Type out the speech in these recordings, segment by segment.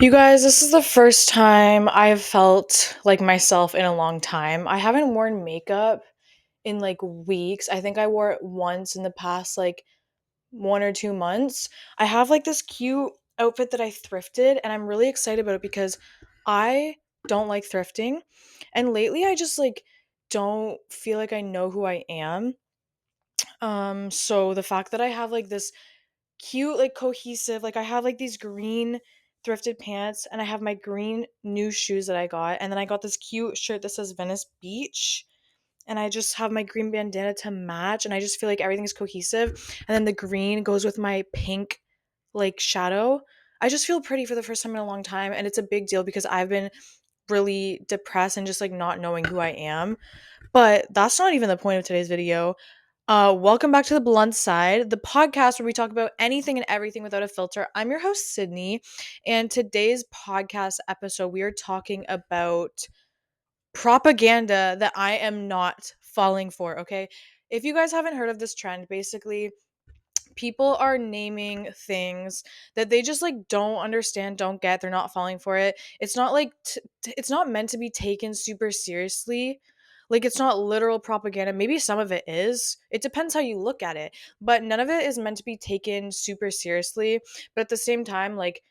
You guys, this is the first time I've felt like myself in a long time. I haven't worn makeup in like weeks. I think I wore it once in the past like 1 or 2 months. I have like this cute outfit that I thrifted and I'm really excited about it because I don't like thrifting. And lately I just like don't feel like I know who I am. So the fact that I have like this cute, like cohesive. Like I have like these green thrifted pants and I have my green new shoes that I got. And then I got this cute shirt that says Venice Beach. And I just have my green bandana to match. And I just feel like everything's cohesive. And then the green goes with my pink like shadow. I just feel pretty for the first time in a long time. And it's a big deal because I've been really depressed and just like not knowing who I am. But that's not even the point of today's video. Welcome back to the Blunt Side, the podcast where we talk about anything and everything without a filter. I'm your host, Sydney, and today's podcast episode, we are talking about propaganda that I am not falling for, okay? If you guys haven't heard of this trend, basically, people are naming things that they just like don't understand, don't get, they're not falling for it. It's not like it's not meant to be taken super seriously. Like it's not literal propaganda. Maybe some of it is. It depends how you look at it. But none of it is meant to be taken super seriously. But at the same time, like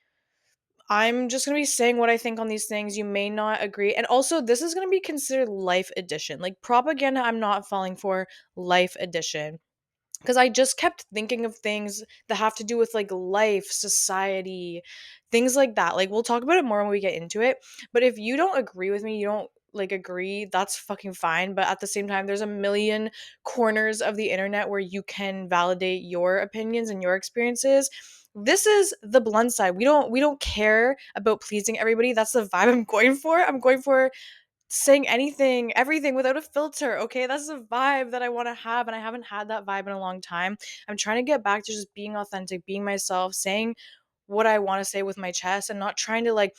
I'm just going to be saying what I think on these things. You may not agree. And also, this is going to be considered life edition. Like propaganda, I'm not falling for life edition because I just kept thinking of things that have to do with like life, society, things like that. Like we'll talk about it more when we get into it. But if you don't agree with me, you don't like agree, that's fucking fine. But at the same time, there's a million corners of the internet where you can validate your opinions and your experiences. This is the blunt side. We don't care about pleasing everybody. That's the vibe I'm going for. I'm going for saying anything, everything without a filter. Okay, that's the vibe that I want to have, and I haven't had that vibe in a long time. I'm trying to get back to just being authentic, being myself, saying what I want to say with my chest, and not trying to like,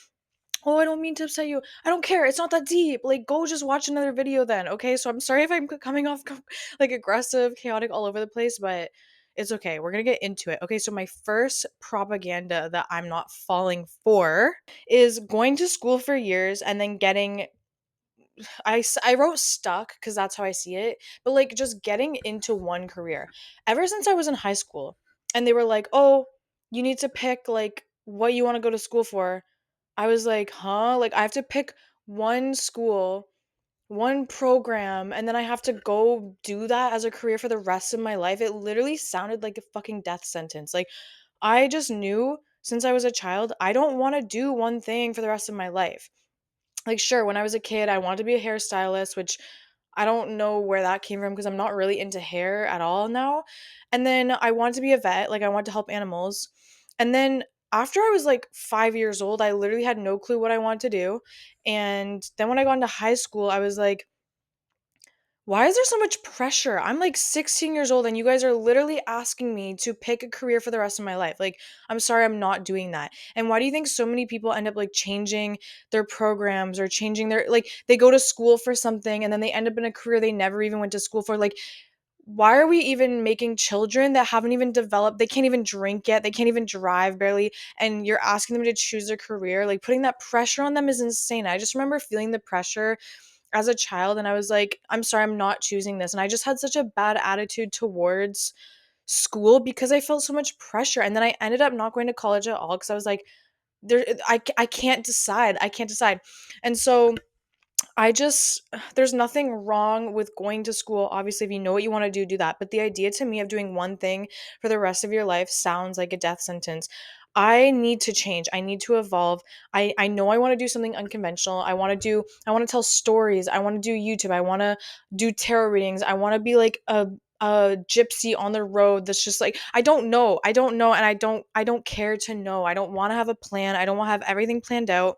oh, I don't mean to upset you. I don't care. It's not that deep. Like, go just watch another video then. Okay, so I'm sorry if I'm coming off like aggressive, chaotic, all over the place, but it's okay. We're gonna get into it. Okay, so my first propaganda that I'm not falling for is going to school for years and then getting I wrote stuck because that's how I see it, but like just getting into one career. Ever since I was in high school and they were like, "Oh, you need to pick like what you want to go to school for." I was like, "Huh? Like I have to pick one school, one program, and then I have to go do that as a career for the rest of my life." It literally sounded like a fucking death sentence. Like I just knew since I was a child, I don't want to do one thing for the rest of my life. Like sure, when I was a kid I wanted to be a hairstylist, which I don't know where that came from because I'm not really into hair at all now. And then I wanted to be a vet, like I wanted to help animals. And then after I was like 5 years old, I literally had no clue what I wanted to do. And then when I got into high school, I was like, why is there so much pressure? I'm like 16 years old and you guys are literally asking me to pick a career for the rest of my life. Like, I'm sorry, I'm not doing that. And why do you think so many people end up like changing their programs or changing their, like, they go to school for something and then they end up in a career they never even went to school for? Like, why are we even making children that haven't even developed? They can't even drink yet. They can't even drive barely. And you're asking them to choose their career. Like, putting that pressure on them is insane. I just remember feeling the pressure as a child and I was like, I'm sorry, I'm not choosing this. And I just had such a bad attitude towards school because I felt so much pressure. And then I ended up not going to college at all because I was like, I can't decide. I can't decide. And so I just there's nothing wrong with going to school. Obviously, if you know what you want to do, do that. But the idea to me of doing one thing for the rest of your life sounds like a death sentence. I need to change. I need to evolve. I know I want to do something unconventional. I want to tell stories. I want to do YouTube. I want to do tarot readings. I want to be like a gypsy on the road that's just like I don't know. I don't know and I don't care to know. I don't want to have a plan. I don't want to have everything planned out.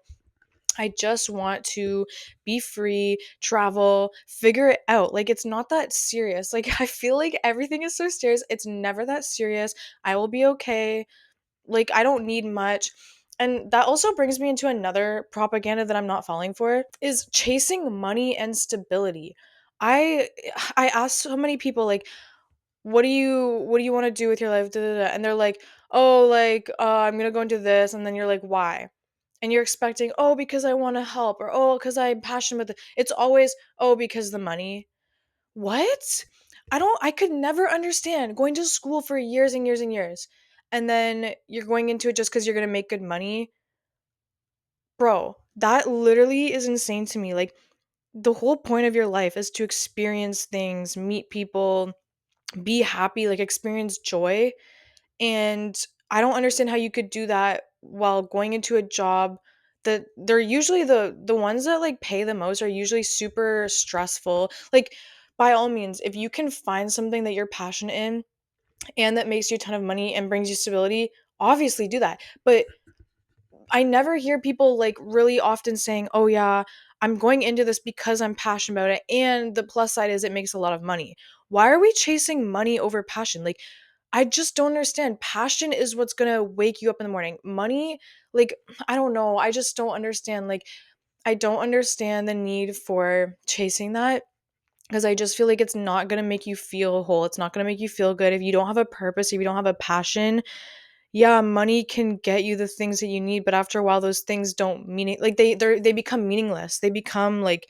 I just want to be free, travel, figure it out. Like, it's not that serious. Like, I feel like everything is so serious. It's never that serious. I will be okay. Like, I don't need much. And that also brings me into another propaganda that I'm not falling for is chasing money and stability. I I ask so many people like what do you want to do with your life? Da, da, da. And they're like, "Oh, like I'm going to go into this." And then you're like, "Why?" and you're expecting, oh, because I want to help, or oh, because I'm passionate with it. It's always, oh, because the money. What? I could never understand going to school for years and years and years, and then you're going into it just because you're going to make good money. Bro, that literally is insane to me. Like, the whole point of your life is to experience things, meet people, be happy, like experience joy. And I don't understand how you could do that while going into a job that they're usually the ones that like pay the most are usually super stressful. Like, by all means, if you can find something that you're passionate in and that makes you a ton of money and brings you stability, obviously do that. But I never hear people like really often saying, "Oh yeah, I'm going into this because I'm passionate about it and the plus side is it makes a lot of money." Why are we chasing money over passion? Like, I just don't understand. Passion is what's going to wake you up in the morning. Money, like, I don't know. I just don't understand. Like, I don't understand the need for chasing that because I just feel like it's not going to make you feel whole. It's not going to make you feel good if you don't have a purpose, if you don't have a passion. Yeah, money can get you the things that you need, but after a while those things don't mean it. Like, they become meaningless. They become like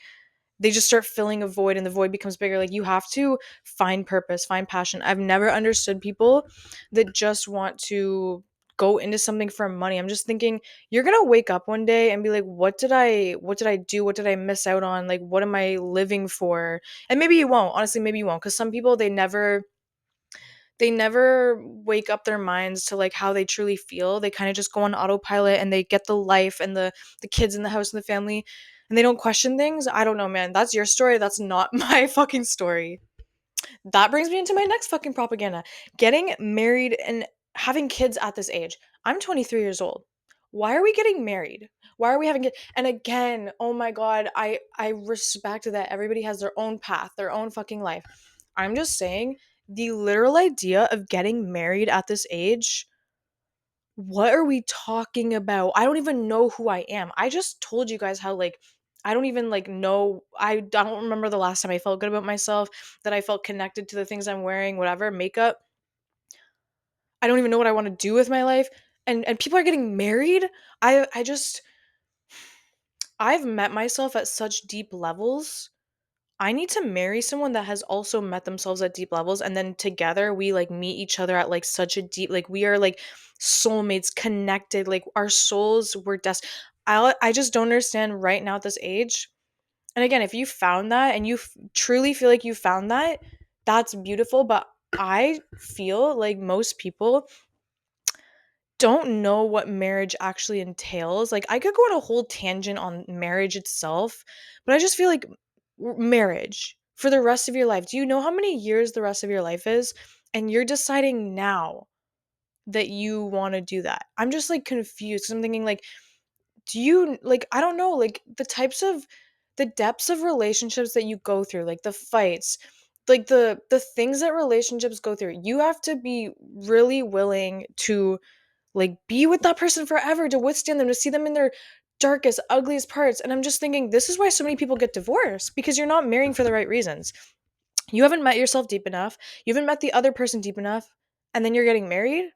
they just start filling a void and the void becomes bigger. Like, you have to find purpose, find passion. I've never understood people that just want to go into something for money. I'm just thinking you're going to wake up one day and be like, what did I do? What did I miss out on? Like, what am I living for? And maybe you won't. Honestly, maybe you won't, cuz some people they never wake up their minds to like how they truly feel. They kind of just go on autopilot and they get the life and the kids in the house and the family and they don't question things. I don't know, man. That's your story. That's not my fucking story. That brings me into my next fucking propaganda. Getting married and having kids at this age. I'm 23 years old. Why are we getting married? Why are we having kids? And again, oh my god, I respect that everybody has their own path, their own fucking life. I'm just saying the literal idea of getting married at this age, what are we talking about? I don't even know who I am. I just told you guys how like I don't even like know. I don't remember the last time I felt good about myself, that I felt connected to the things I'm wearing, whatever, makeup. I don't even know what I want to do with my life. And people are getting married. I just I've met myself at such deep levels. I need to marry someone that has also met themselves at deep levels, and then together we like meet each other at like such a deep, like we are like soulmates connected, like our souls were I just don't understand right now at this age. And again, if you found that and you truly feel like you found that, that's beautiful, but I feel like most people don't know what marriage actually entails. Like, I could go on a whole tangent on marriage itself, but I just feel like marriage for the rest of your life. Do you know how many years the rest of your life is? And you're deciding now that you want to do that. I'm just like confused. 'Cause I'm thinking like, do you like I don't know, like the depths of relationships that you go through, like the fights, like the things that relationships go through. You have to be really willing to like be with that person forever, to withstand them, to see them in their darkest, ugliest parts. And I'm just thinking, this is why so many people get divorced, because you're not marrying for the right reasons. You haven't met yourself deep enough. You haven't met the other person deep enough, and then you're getting married.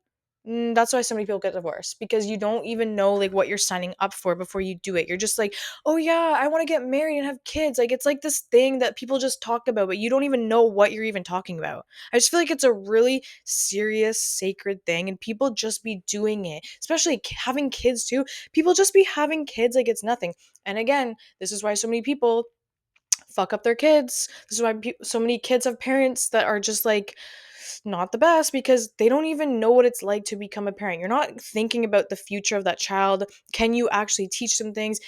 That's why so many people get divorced, because you don't even know like what you're signing up for before you do it. You're just like, oh yeah, I want to get married and have kids. Like, it's like this thing that people just talk about, but you don't even know what you're even talking about. I just feel like it's a really serious, sacred thing, and people just be doing it, especially having kids too. People just be having kids like it's nothing. And again, this is why so many people fuck up their kids. This is why so many kids have parents that are just like not the best, because they don't even know what it's like to become a parent. You're not thinking about the future of that child. Can you actually teach them things?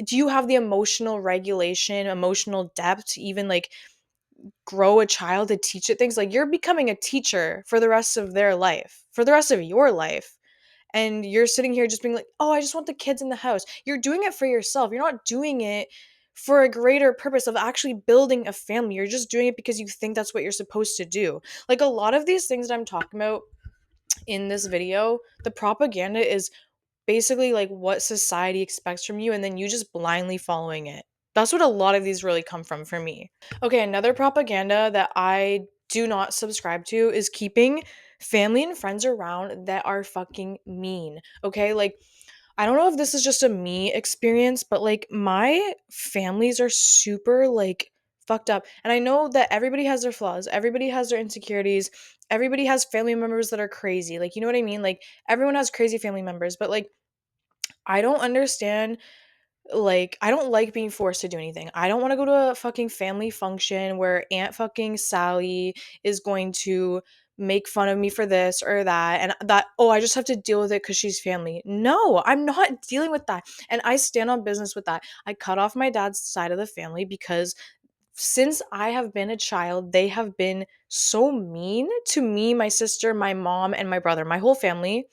Do you have the emotional regulation, emotional depth to even like grow a child, to teach it things? Like, you're becoming a teacher for the rest of their life, for the rest of your life. And you're sitting here just being like, oh, I just want the kids in the house. You're doing it for yourself. You're not doing it for a greater purpose of actually building a family. You're just doing it because you think that's what you're supposed to do. Like, a lot of these things that I'm talking about in this video, the propaganda is basically like what society expects from you, and then you just blindly following it. That's what a lot of these really come from for me. Okay, another propaganda that I do not subscribe to is keeping family and friends around that are fucking mean. Okay, like I don't know if this is just a me experience, but like my families are super like fucked up. And I know that everybody has their flaws, everybody has their insecurities, everybody has family members that are crazy. Like, you know what I mean? Like, everyone has crazy family members, but like, I don't understand. Like, I don't like being forced to do anything. I don't want to go to a fucking family function where Aunt fucking Sally is going to make fun of me for this or that, and that, oh, I just have to deal with it because she's family. No, I'm not dealing with that. And I stand on business with that. I cut off my dad's side of the family because since I have been a child, they have been so mean to me, my sister, my mom, and my brother, my whole family.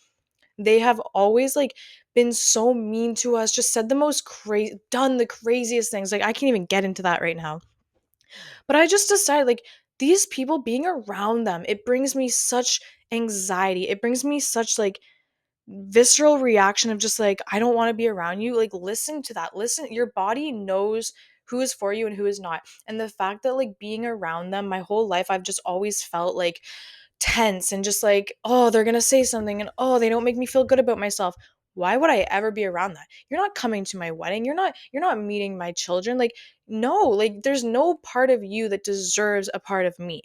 They have always like been so mean to us, just said the most crazy, done the craziest things. Like, I can't even get into that right now. But I just decided, like, these people, being around them, it brings me such anxiety. It brings me such like visceral reaction of just like, I don't want to be around you. Like, listen to that. Listen, your body knows who is for you and who is not. And the fact that like being around them my whole life, I've just always felt like tense and just like, oh, they're gonna say something and oh, they don't make me feel good about myself. Why would I ever be around that? You're not coming to my wedding. You're not meeting my children. Like, no, like there's no part of you that deserves a part of me.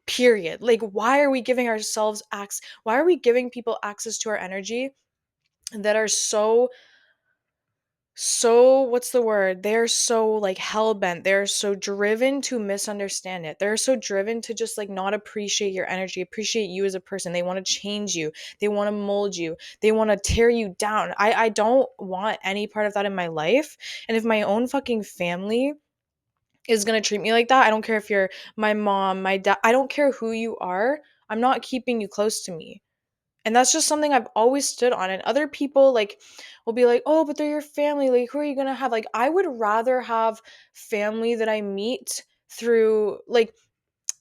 Period. Like, why are we giving ourselves access? Why are we giving people access to our energy that are so what's the word? They're so like hell bent. They're so driven to misunderstand it. They're so driven to just like not appreciate your energy, appreciate you as a person. They want to change you. They want to mold you. They want to tear you down. I don't want any part of that in my life. And if my own fucking family is going to treat me like that, I don't care if you're my mom, my dad, I don't care who you are. I'm not keeping you close to me. And that's just something I've always stood on. And other people like will be like, "Oh, but they're your family. Like, who are you going to have?" Like, I would rather have family that I meet through like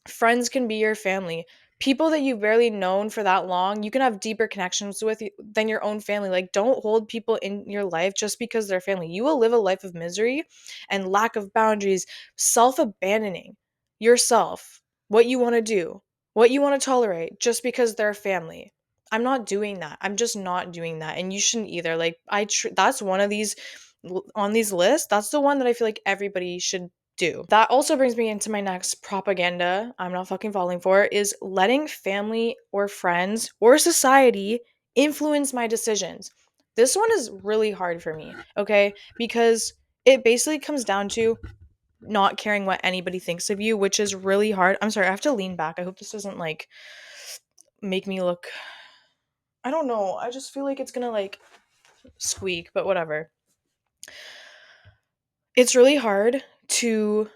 friends can be your family. People that you've barely known for that long, you can have deeper connections with than your own family. Like, don't hold people in your life just because they're family. You will live a life of misery and lack of boundaries, self-abandoning yourself, what you want to do, what you want to tolerate just because they're family. I'm not doing that. I'm just not doing that. And you shouldn't either. Like, that's one of these on these lists. That's the one that I feel like everybody should do. That also brings me into my next propaganda I'm not fucking falling for is letting family or friends or society influence my decisions. This one is really hard for me, okay? Because it basically comes down to not caring what anybody thinks of you, which is really hard. I'm sorry, I have to lean back. I hope this doesn't like make me look, I don't know. I just feel like it's gonna like squeak, but whatever. It's really hard to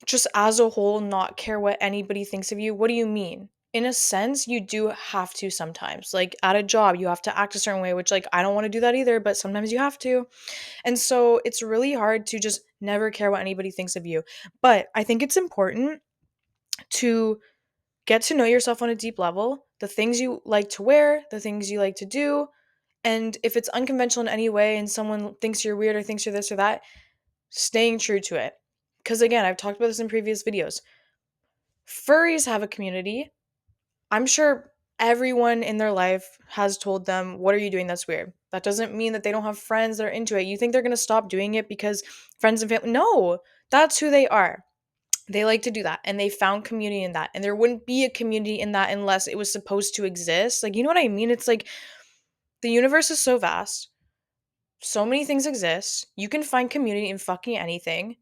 just as a whole not care what anybody thinks of you. What do you mean? In a sense, you do have to sometimes. Like, at a job, you have to act a certain way, which like I don't want to do that either, but sometimes you have to. And so it's really hard to just never care what anybody thinks of you. But I think it's important to get to know yourself on a deep level, the things you like to wear, the things you like to do, and if it's unconventional in any way and someone thinks you're weird or thinks you're this or that, staying true to it. Because again, I've talked about this in previous videos. Furries have a community. I'm sure everyone in their life has told them, "What are you doing that's weird?" That doesn't mean that they don't have friends that are into it. You think they're going to stop doing it because friends and family? No, that's who they are. They like to do that and they found community in that. And there wouldn't be a community in that unless it was supposed to exist. Like, you know what I mean? It's like the universe is so vast. So many things exist. You can find community in fucking anything.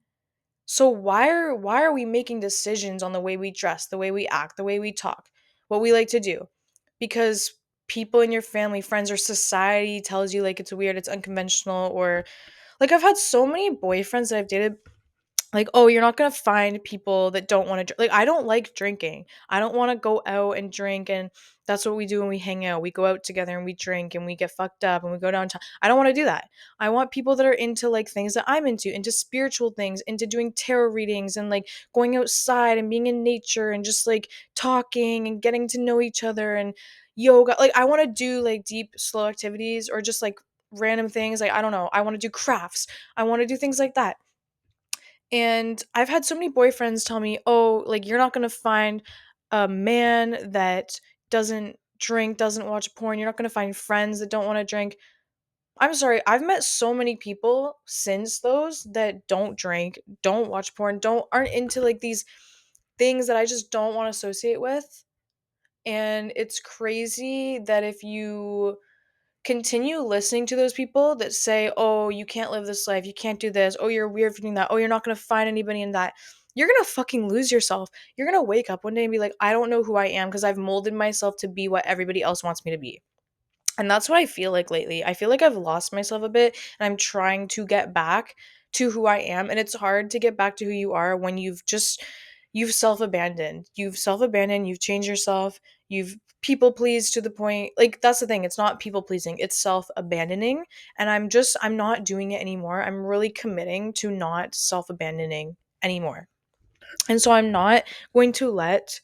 So why are we making decisions on the way we dress, the way we act, the way we talk, what we like to do? Because people in your family, friends, or society tells you like it's weird, it's unconventional, or like I've had so many boyfriends that I've dated like, oh, you're not gonna find people that don't want to like I don't like drinking. I don't want to go out and drink, and that's what we do when we hang out. We go out together and we drink and we get fucked up and we go downtown. I don't want to do that. I want people that are into like things that I'm into spiritual things, into doing tarot readings and like going outside and being in nature and just like talking and getting to know each other and yoga. Like, I want to do like deep slow activities or just like random things. Like, I don't know, I want to do crafts. I want to do things like that. And I've had so many boyfriends tell me, "Oh, like you're not going to find a man that doesn't drink, doesn't watch porn. You're not going to find friends that don't want to drink." I'm sorry, I've met so many people since those that don't drink, don't watch porn, don't aren't into like these things that I just don't want to associate with. And it's crazy that if you continue listening to those people that say, "Oh, you can't live this life. You can't do this. Oh, you're weird for doing that. Oh, you're not going to find anybody in that." You're going to fucking lose yourself. You're going to wake up one day and be like, "I don't know who I am because I've molded myself to be what everybody else wants me to be." And that's what I feel like lately. I feel like I've lost myself a bit and I'm trying to get back to who I am. And it's hard to get back to who you are when you've self-abandoned. You've self-abandoned, you've changed yourself, you've people pleased to the point, like that's the thing. It's not people pleasing, it's self-abandoning. And I'm not doing it anymore. I'm really committing to not self-abandoning anymore. And so I'm not going to let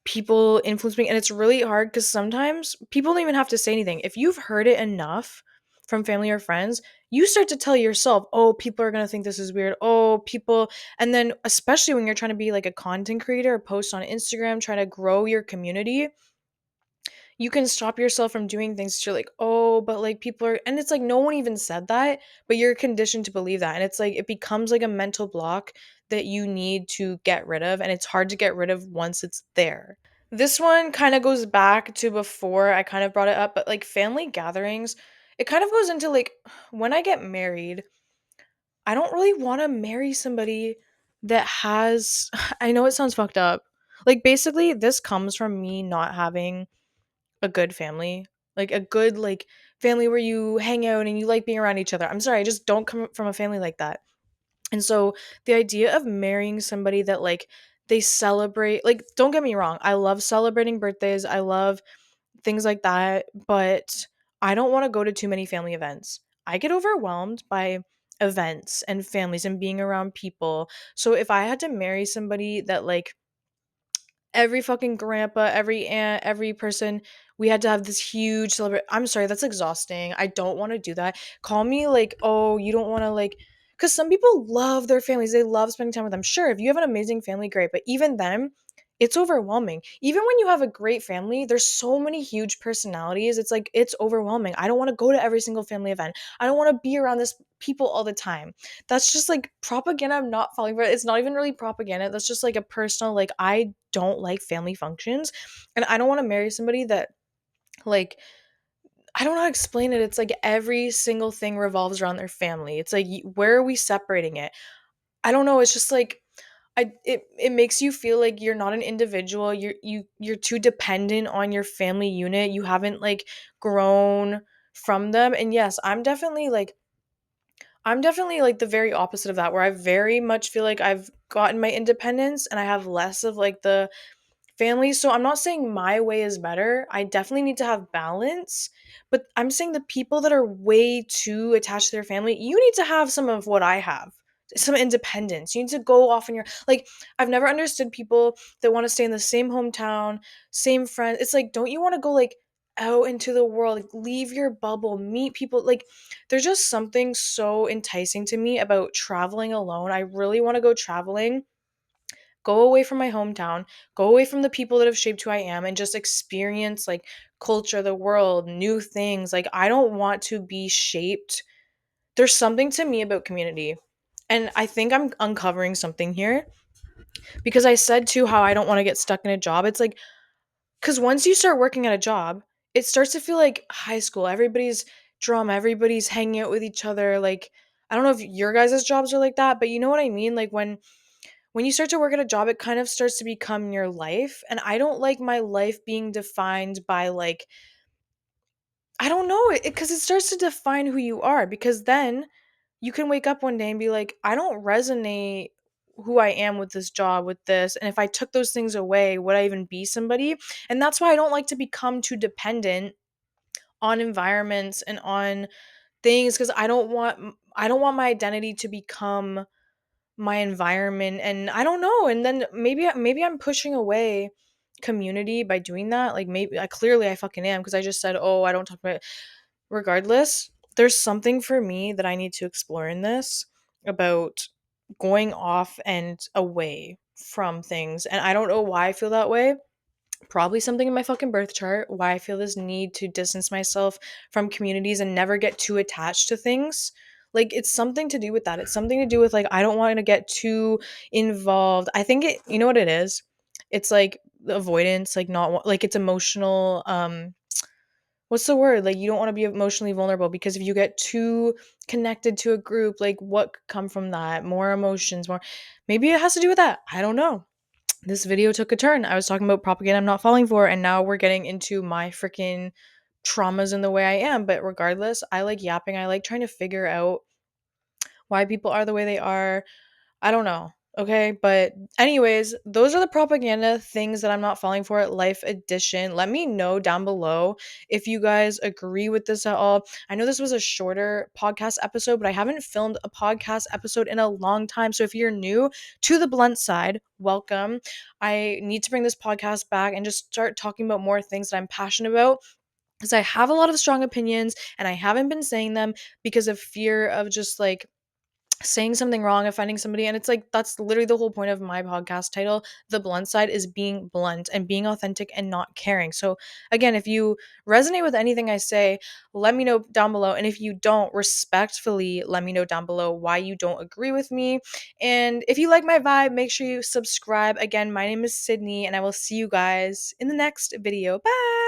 people influence me, and it's really hard because sometimes people don't even have to say anything. If you've heard it enough from family or friends, you start to tell yourself, oh, people are going to think this is weird, oh, people. And then especially when you're trying to be like a content creator or post on Instagram trying to grow your community, you can stop yourself from doing things 'cause you're like, oh, but like people are, and it's like no one even said that, but you're conditioned to believe that, and it's like it becomes like a mental block that you need to get rid of, and it's hard to get rid of once it's there. This one kind of goes back to before I kind of brought it up, but like family gatherings, it kind of goes into like when I get married, I don't really want to marry somebody that has, I know it sounds fucked up. Like basically, this comes from me not having a good family, like a good like family where you hang out and you like being around each other. I'm sorry, I just don't come from a family like that. And so the idea of marrying somebody that like they celebrate, like don't get me wrong, I love celebrating birthdays. I love things like that, but I don't want to go to too many family events. I get overwhelmed by events and families and being around people. So if I had to marry somebody that like every fucking grandpa, every aunt, every person, we had to have this huge celebration. I'm sorry, that's exhausting. I don't want to do that. Call me like, oh, you don't want to like, because some people love their families. They love spending time with them. Sure, if you have an amazing family, great. But even them, it's overwhelming. Even when you have a great family, there's so many huge personalities. It's like, it's overwhelming. I don't want to go to every single family event. I don't want to be around this people all the time. That's just like propaganda. I'm not falling for it. It's not even really propaganda. That's just like a personal, like, I don't like family functions. And I don't want to marry somebody that, like, I don't know how to explain it. It's like every single thing revolves around their family. It's like, where are we separating it? I don't know. It's just like, it makes you feel like you're not an individual. You're too dependent on your family unit. You haven't like grown from them. And yes, I'm definitely like the very opposite of that, where I very much feel like I've gotten my independence and I have less of like the family. So I'm not saying my way is better. I definitely need to have balance, but I'm saying the people that are way too attached to their family, you need to have some of what I have. Some independence. You need to go off in your, like, I've never understood people that want to stay in the same hometown, same friends. It's like, don't you want to go like out into the world, like, leave your bubble, meet people? Like, there's just something so enticing to me about traveling alone. I really want to go traveling, go away from my hometown, go away from the people that have shaped who I am, and just experience like culture, the world, new things. Like, I don't want to be shaped. There's something to me about community. And I think I'm uncovering something here because I said too how I don't want to get stuck in a job. It's like, because once you start working at a job, it starts to feel like high school. Everybody's drama, everybody's hanging out with each other. Like, I don't know if your guys' jobs are like that, but you know what I mean? Like, when you start to work at a job, it kind of starts to become your life. And I don't like my life being defined by like, I don't know, it because it starts to define who you are. Because then you can wake up one day and be like, I don't resonate who I am with this job, with this. And if I took those things away, would I even be somebody? And that's why I don't like to become too dependent on environments and on things, because I don't want my identity to become my environment. And I don't know, and then maybe I'm pushing away community by doing that. Like, maybe I fucking am, because I just said, oh, I don't talk about it. Regardless, there's something for me that I need to explore in this about going off and away from things, and I don't know why I feel that way. Probably something in my fucking birth chart, why I feel this need to distance myself from communities and never get too attached to things. Like, it's something to do with that. It's something to do with, like, I don't want to get too involved. I think it, you know what it is? It's like the avoidance, like like it's emotional, what's the word? Like, you don't want to be emotionally vulnerable, because if you get too connected to a group, like, what could come from that? More emotions, more. Maybe it has to do with that. I don't know. This video took a turn. I was talking about propaganda I'm not falling for, and now we're getting into my freaking traumas and the way I am. But regardless, I like yapping. I like trying to figure out why people are the way they are. I don't know. Okay. But, anyways, those are the propaganda things that I'm not falling for at Life Edition. Let me know down below if you guys agree with this at all. I know this was a shorter podcast episode, but I haven't filmed a podcast episode in a long time. So if you're new to the blunt side, welcome. I need to bring this podcast back and just start talking about more things that I'm passionate about, because I have a lot of strong opinions and I haven't been saying them because of fear of just like saying something wrong, offending somebody. And it's like, that's literally the whole point of my podcast title. The blunt side is being blunt and being authentic and not caring. So again, if you resonate with anything I say, let me know down below. And if you don't, respectfully let me know down below why you don't agree with me. And if you like my vibe, make sure you subscribe. Again, my name is Sydney, and I will see you guys in the next video. Bye.